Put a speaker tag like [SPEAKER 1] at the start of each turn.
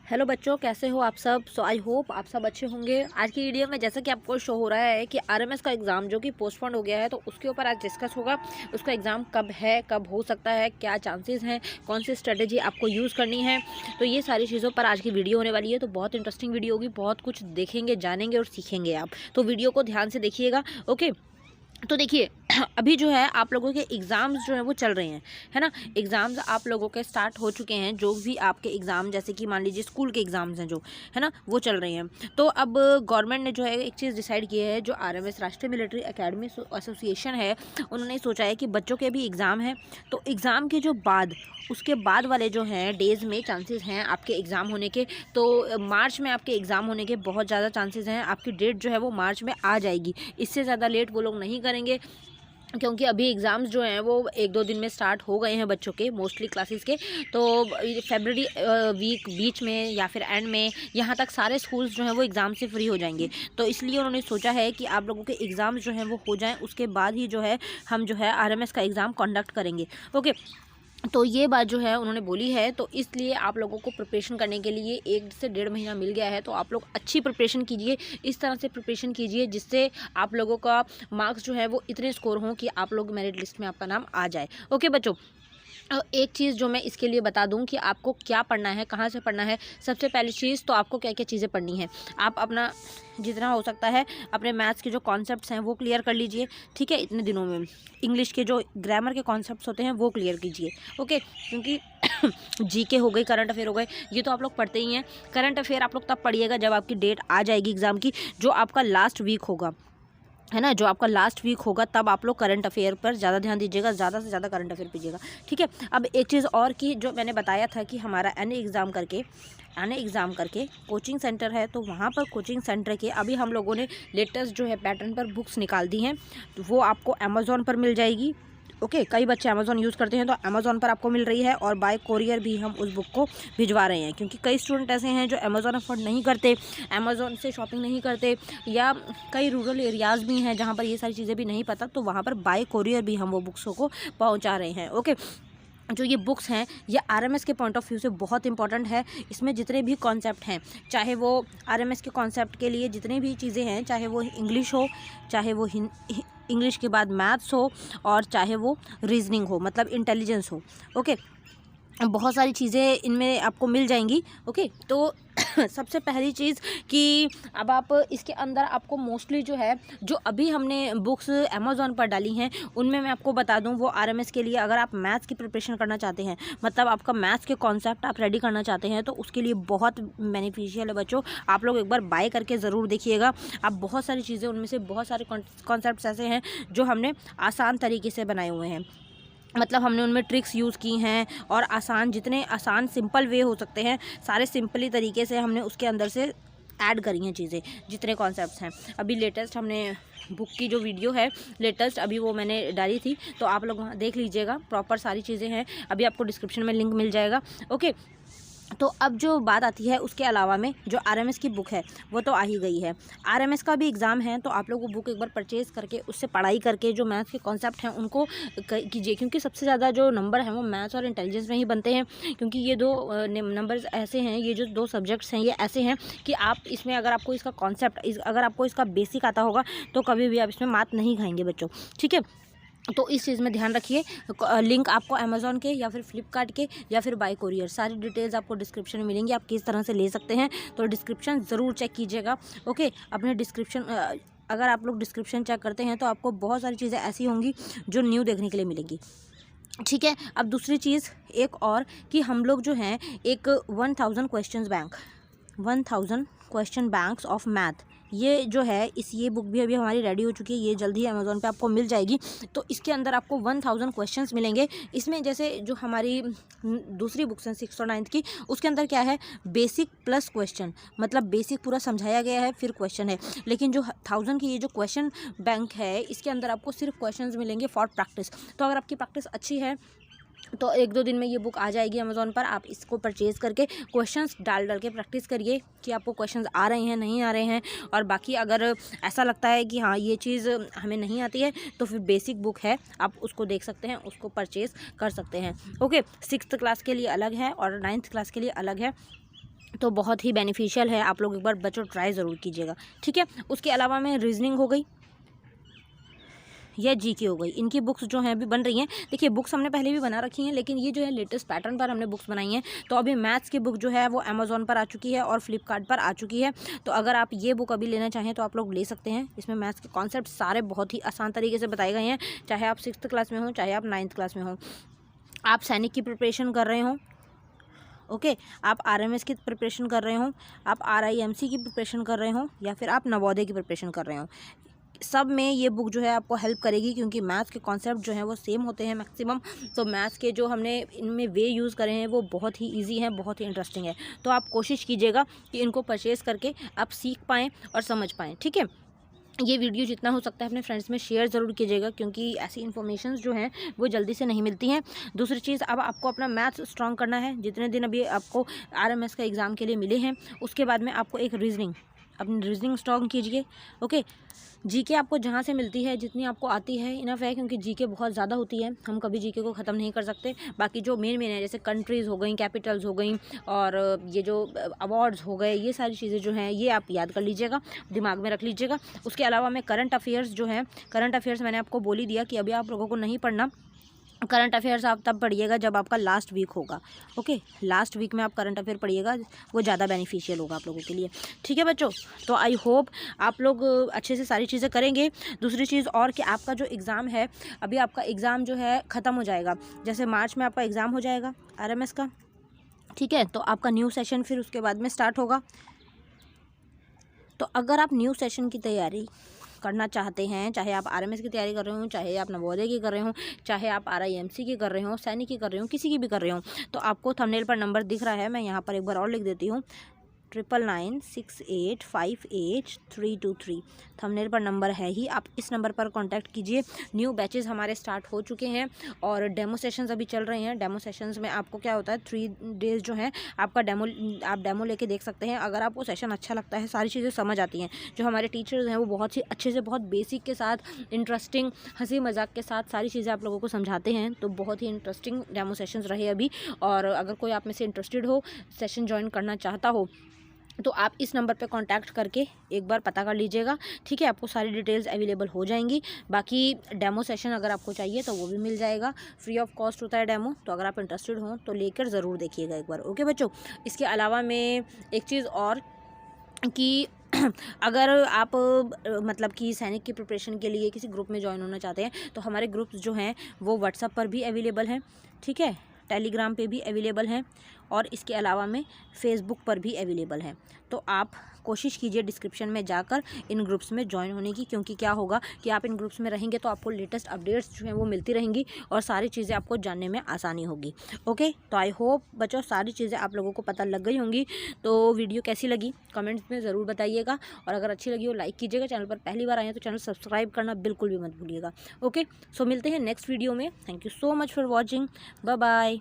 [SPEAKER 1] Hello बच्चों, कैसे हो आप सब। आई होप आप सब अच्छे होंगे। आज की वीडियो में जैसा कि आपको शो हो रहा है कि आरएमएस का एग्ज़ाम जो कि पोस्टपोन हो गया है, तो उसके ऊपर आज डिस्कस होगा। उसका एग्ज़ाम कब है, कब हो सकता है, क्या चांसेस हैं, कौन सी स्ट्रेटेजी आपको यूज़ करनी है, तो ये सारी चीज़ों पर आज की वीडियो होने वाली है। तो बहुत इंटरेस्टिंग वीडियो होगी, बहुत कुछ देखेंगे, जानेंगे और सीखेंगे आप। तो वीडियो को ध्यान से देखिएगा। ओके, तो देखिए अभी जो है आप लोगों के एग्ज़ाम्स जो है वो चल रहे हैं, है ना। एग्ज़ाम्स आप लोगों के स्टार्ट हो चुके हैं। जो भी आपके एग्ज़ाम, जैसे कि मान लीजिए स्कूल के एग्ज़ाम्स हैं जो, है ना, वो चल रहे हैं। तो अब गवर्नमेंट ने जो है एक चीज़ डिसाइड की है, जो आरएमएस राष्ट्रीय मिलिट्री एकेडमी एसोसिएशन है, उन्होंने सोचा है कि बच्चों के भी एग्ज़ाम हैं, तो एग्ज़ाम के जो बाद, उसके बाद वाले जो हैं डेज़ में चांसेस हैं आपके एग्ज़ाम होने के। तो मार्च में आपके एग्ज़ाम होने के बहुत ज़्यादा चांसेस हैं। आपकी डेट जो है वो मार्च में आ जाएगी। इससे ज़्यादा लेट वो लोग नहीं करेंगे, क्योंकि अभी एग्ज़ाम्स जो हैं वो 1-2 दिन में स्टार्ट हो गए हैं बच्चों के, मोस्टली क्लासेस के। तो फरवरी वीक बीच में या फिर एंड में, यहाँ तक सारे स्कूल्स जो हैं वो एग्ज़ाम से फ्री हो जाएंगे। तो इसलिए उन्होंने सोचा है कि आप लोगों के एग्ज़ाम्स जो हैं वो हो जाएं, उसके बाद ही जो है हम जो है आरएमएस का एग्ज़ाम कंडक्ट करेंगे। ओके, तो ये बात जो है उन्होंने बोली है। तो इसलिए आप लोगों को प्रिपरेशन करने के लिए 1 से 1.5 महीना मिल गया है। तो आप लोग अच्छी प्रिपरेशन कीजिए, इस तरह से प्रिपरेशन कीजिए जिससे आप लोगों का मार्क्स जो है वो इतने स्कोर हों कि आप लोग मेरिट लिस्ट में आपका नाम आ जाए। ओके बच्चों, एक चीज़ जो मैं इसके लिए बता दूं कि आपको क्या पढ़ना है, कहाँ से पढ़ना है। सबसे पहली चीज़ तो आपको क्या क्या चीज़ें पढ़नी है, आप अपना जितना हो सकता है अपने मैथ्स के जो कॉन्सेप्ट्स हैं वो क्लियर कर लीजिए, ठीक है, इतने दिनों में। इंग्लिश के जो ग्रामर के कॉन्सेप्ट्स होते हैं वो क्लियर कीजिए। ओके, क्योंकि जीके हो गई, करंट अफेयर हो गए, ये तो आप लोग पढ़ते ही हैं। करंट अफेयर आप लोग तब पढ़िएगा जब आपकी डेट आ जाएगी एग्ज़ाम की, जो आपका लास्ट वीक होगा, है ना, जो आपका लास्ट वीक होगा, तब आप लोग करंट अफेयर पर ज़्यादा ध्यान दीजिएगा, ज़्यादा से ज़्यादा करंट अफेयर पीजिएगा, ठीक है। अब एक चीज़ और की, जो मैंने बताया था कि हमारा एनी एग्ज़ाम करके कोचिंग सेंटर है, तो वहाँ पर कोचिंग सेंटर के अभी हम लोगों ने लेटेस्ट जो है पैटर्न पर बुक्स निकाल दी हैं। तो वो आपको अमेज़ॉन पर मिल जाएगी। ओके, कई बच्चे अमेज़ॉन यूज़ करते हैं, तो अमेज़ॉन पर आपको मिल रही है, और बाय कोरियर भी हम उस बुक को भिजवा रहे हैं, क्योंकि कई स्टूडेंट ऐसे हैं जो अमेज़ॉन अफोर्ड नहीं करते, अमेज़ॉन से शॉपिंग नहीं करते, या कई रूरल एरियाज़ भी हैं जहाँ पर ये सारी चीज़ें भी नहीं पता, तो वहाँ पर बाय कोरियर भी हम वो बुक्सों को पहुँचा रहे हैं। ओके, जो ये बुक्स हैं ये आरएमएस के पॉइंट ऑफ व्यू से बहुत इंपॉर्टेंट है। इसमें जितने भी कॉन्सेप्ट हैं, चाहे वो आरएमएस के कॉन्सेप्ट के लिए जितनी भी चीज़ें हैं, चाहे वो इंग्लिश हो, चाहे वो इंग्लिश के बाद मैथ्स हो, और चाहे वो रीजनिंग हो, मतलब इंटेलिजेंस हो। ओके, बहुत सारी चीज़ें इनमें आपको मिल जाएंगी। ओके, तो सबसे पहली चीज़ कि अब आप इसके अंदर आपको मोस्टली जो है, जो अभी हमने बुक्स अमेज़ॉन पर डाली हैं, उनमें मैं आपको बता दूं, वो आरएमएस के लिए, अगर आप मैथ्स की प्रिपरेशन करना चाहते हैं, मतलब आपका मैथ्स के कॉन्सेप्ट आप रेडी करना चाहते हैं, तो उसके लिए बहुत बेनिफिशियल है बच्चों। आप लोग एक बार बाय करके ज़रूर देखिएगा। आप बहुत सारी चीज़ें, उनमें से बहुत सारे कॉन्सेप्ट्स ऐसे हैं जो हमने आसान तरीके से बनाए हुए हैं, मतलब हमने उनमें ट्रिक्स यूज़ की हैं, और आसान, जितने आसान सिंपल वे हो सकते हैं, सारे सिंपली तरीके से हमने उसके अंदर से ऐड करी हैं चीज़ें, जितने कॉन्सेप्ट्स हैं। अभी लेटेस्ट हमने बुक की जो वीडियो है लेटेस्ट, अभी वो मैंने डाली थी, तो आप लोग वहाँ देख लीजिएगा, प्रॉपर सारी चीज़ें हैं। अभी आपको डिस्क्रिप्शन में लिंक मिल जाएगा। ओके, तो अब जो बात आती है, उसके अलावा में जो आरएमएस की बुक है वो तो आ ही गई है। आरएमएस का भी एग्ज़ाम है, तो आप लोग वो बुक एक बार परचेज़ करके उससे पढ़ाई करके जो मैथ्स के कॉन्सेप्ट हैं उनको कीजिए, क्योंकि सबसे ज़्यादा जो नंबर हैं वो मैथ्स और इंटेलिजेंस में ही बनते हैं। क्योंकि ये दो नंबर्स ऐसे हैं, ये जो 2 सब्जेक्ट्स हैं ये ऐसे हैं कि आप इसमें, अगर आपको इसका कॉन्सेप्ट, अगर आपको इसका बेसिक आता होगा, तो कभी भी आप इसमें मात नहीं खाएंगे बच्चों, ठीक है। तो इस चीज़ में ध्यान रखिए। लिंक आपको अमेज़ॉन के या फिर फ्लिपकार्ट के या फिर बाय कोरियर, सारी डिटेल्स आपको डिस्क्रिप्शन में मिलेंगी, आप किस तरह से ले सकते हैं। तो डिस्क्रिप्शन ज़रूर चेक कीजिएगा। ओके, अपने डिस्क्रिप्शन, अगर आप लोग डिस्क्रिप्शन चेक करते हैं तो आपको बहुत सारी चीज़ें ऐसी होंगी जो न्यू देखने के लिए मिलेंगी, ठीक है। अब दूसरी चीज़ एक और, कि हम लोग जो हैं एक 1000 क्वेश्चन बैंक्स ऑफ मैथ, ये जो है, ये बुक भी अभी हमारी रेडी हो चुकी है, ये जल्दी ही अमेज़ॉन पे आपको मिल जाएगी। तो इसके अंदर आपको 1000 क्वेश्चंस मिलेंगे। इसमें जैसे जो हमारी दूसरी बुक्स हैं 6th और 9th की, उसके अंदर क्या है, बेसिक प्लस क्वेश्चन, मतलब बेसिक पूरा समझाया गया है, फिर क्वेश्चन है। लेकिन जो 1000 की ये जो क्वेश्चन बैंक है, इसके अंदर आपको सिर्फ क्वेश्चंस मिलेंगे फॉर प्रैक्टिस। तो अगर आपकी प्रैक्टिस अच्छी है तो 1-2 दिन में ये बुक आ जाएगी अमेज़ॉन पर। आप इसको परचेज़ करके क्वेश्चंस डाल के प्रैक्टिस करिए कि आपको क्वेश्चंस आ रहे हैं, नहीं आ रहे हैं। और बाकी अगर ऐसा लगता है कि हाँ ये चीज़ हमें नहीं आती है, तो फिर बेसिक बुक है, आप उसको देख सकते हैं, उसको परचेज़ कर सकते हैं। ओके, 6th क्लास के लिए अलग है और 9th क्लास के लिए अलग है। तो बहुत ही बेनिफिशियल है, आप लोग एक बार बच्चों ट्राई ज़रूर कीजिएगा, ठीक है। उसके अलावा में रीजनिंग हो गई या जीके हो गई, इनकी बुक्स जो हैं अभी बन रही हैं। देखिए बुक्स हमने पहले भी बना रखी हैं, लेकिन ये जो है लेटेस्ट पैटर्न पर हमने बुक्स बनाई हैं। तो अभी मैथ्स की बुक जो है वो अमेज़ॉन पर आ चुकी है और फ्लिपकार्ट पर आ चुकी है। तो अगर आप ये बुक अभी लेना चाहें तो आप लोग ले सकते हैं। इसमें मैथ्स के कॉन्सेप्ट सारे बहुत ही आसान तरीके से बताए गए हैं, चाहे आप 6th क्लास में हों, चाहे आप 9th क्लास में हों, आप सैनिक की प्रिपरेशन कर रहे हों, ओके, आप आरएमएस की प्रिपरेशन कर रहे हो, आप आरआईएमसी की प्रिपरेशन कर रहे हो, या फिर आप नवोदय की प्रिपरेशन कर रहे हो, सब में ये बुक जो है आपको हेल्प करेगी, क्योंकि मैथ्स के कॉन्सेप्ट जो हैं वो सेम होते हैं मैक्सिमम। तो मैथ्स के जो हमने इनमें वे यूज़ करे हैं वो बहुत ही इजी हैं, बहुत ही इंटरेस्टिंग है। तो आप कोशिश कीजिएगा कि इनको परचेज़ करके आप सीख पाएँ और समझ पाएँ, ठीक है। ये वीडियो जितना हो सकता है अपने फ्रेंड्स में शेयर ज़रूर कीजिएगा, क्योंकि ऐसी इन्फॉर्मेशंस जो हैं वो जल्दी से नहीं मिलती हैं। दूसरी चीज़, अब आपको अपना मैथ्स स्ट्रॉन्ग करना है। जितने दिन अभी आपको आरएमएस का एग्ज़ाम के लिए मिले हैं, उसके बाद में आपको एक रीजनिंग, अपनी रीजनिंग स्ट्रॉन्ग कीजिए, ओके। जीके आपको जहाँ से मिलती है, जितनी आपको आती है इनफ है, क्योंकि जीके बहुत ज़्यादा होती है, हम कभी जीके को ख़त्म नहीं कर सकते। बाकी जो मेन है, जैसे कंट्रीज़ हो गई, कैपिटल्स हो गई, और ये जो अवार्ड्स हो गए, ये सारी चीज़ें जो हैं ये आप याद कर लीजिएगा, दिमाग में रख लीजिएगा। उसके अलावा में करंट अफेयर्स जो हैं, करंट अफेयर्स मैंने आपको बोल ही दिया कि अभी आप लोगों को नहीं पढ़ना। करंट अफेयर्स आप तब पढ़िएगा जब आपका लास्ट वीक होगा, ओके। लास्ट वीक में आप करंट अफेयर पढ़िएगा, वो ज़्यादा बेनिफिशियल होगा आप लोगों के लिए, ठीक है बच्चों। तो आई होप आप लोग अच्छे से सारी चीज़ें करेंगे। दूसरी चीज़ और कि आपका जो एग्ज़ाम है, अभी आपका एग्ज़ाम जो है ख़त्म हो जाएगा, जैसे मार्च में आपका एग्ज़ाम हो जाएगा आरएमएस का, ठीक है। तो आपका न्यू सेशन फिर उसके बाद में स्टार्ट होगा। तो अगर आप न्यू सेशन की तैयारी करना चाहते हैं, चाहे आप आरएमएस की तैयारी कर रहे हो, चाहे आप नवोदय की कर रहे हो, चाहे आप आरआईएमसी की कर रहे हो, सैनिक की कर रहे हो, किसी की भी कर रहे हो, तो आपको थंबनेल पर नंबर दिख रहा है, मैं यहाँ पर एक बार और लिख देती हूँ, 9996858323। थंबनेल पर नंबर है ही, आप इस नंबर पर कांटेक्ट कीजिए। न्यू बैचेस हमारे स्टार्ट हो चुके हैं और डेमो सेशंस अभी चल रहे हैं। डेमो सेशंस में आपको क्या होता है, 3 डेज़ जो हैं आपका आप डेमो लेके देख सकते हैं। अगर आपको सेशन अच्छा लगता है, सारी चीज़ें समझ आती हैं, जो हमारे टीचर्स हैं वो बहुत ही अच्छे से, बहुत बेसिक के साथ, इंटरेस्टिंग हंसी मजाक के साथ सारी चीज़ें आप लोगों को समझाते हैं। तो बहुत ही इंटरेस्टिंग डेमो सेशंस रहे अभी। और अगर कोई आप में से इंटरेस्टेड हो, सेशन ज्वाइन करना चाहता हो, तो आप इस नंबर पे कांटेक्ट करके एक बार पता कर लीजिएगा, ठीक है। आपको सारी डिटेल्स अवेलेबल हो जाएंगी। बाकी डेमो सेशन अगर आपको चाहिए तो वो भी मिल जाएगा, फ्री ऑफ कॉस्ट होता है डेमो। तो अगर आप इंटरेस्टेड हो तो लेकर ज़रूर देखिएगा एक बार, ओके बच्चों। इसके अलावा में एक चीज़ और कि अगर आप मतलब कि सैनिक की प्रिपरेशन के लिए किसी ग्रुप में ज्वाइन होना चाहते हैं, तो हमारे ग्रुप्स जो हैं वो व्हाट्सएप पर भी अवेलेबल हैं, ठीक है, टेलीग्राम पे भी अवेलेबल हैं, और इसके अलावा में फेसबुक पर भी अवेलेबल हैं। तो आप कोशिश कीजिए डिस्क्रिप्शन में जाकर इन ग्रुप्स में ज्वाइन होने की, क्योंकि क्या होगा कि आप इन ग्रुप्स में रहेंगे तो आपको लेटेस्ट अपडेट्स जो हैं वो मिलती रहेंगी और सारी चीज़ें आपको जानने में आसानी होगी, ओके। तो आई होप बच्चों सारी चीज़ें आप लोगों को पता लग गई होंगी। तो वीडियो कैसी लगी कमेंट्स में ज़रूर बताइएगा, और अगर अच्छी लगी हो लाइक कीजिएगा। चैनल पर पहली बार आए हैं तो चैनल सब्सक्राइब करना बिल्कुल भी मत भूलिएगा, ओके। सो मिलते हैं नेक्स्ट वीडियो में। Thank you so much for watching, bye bye.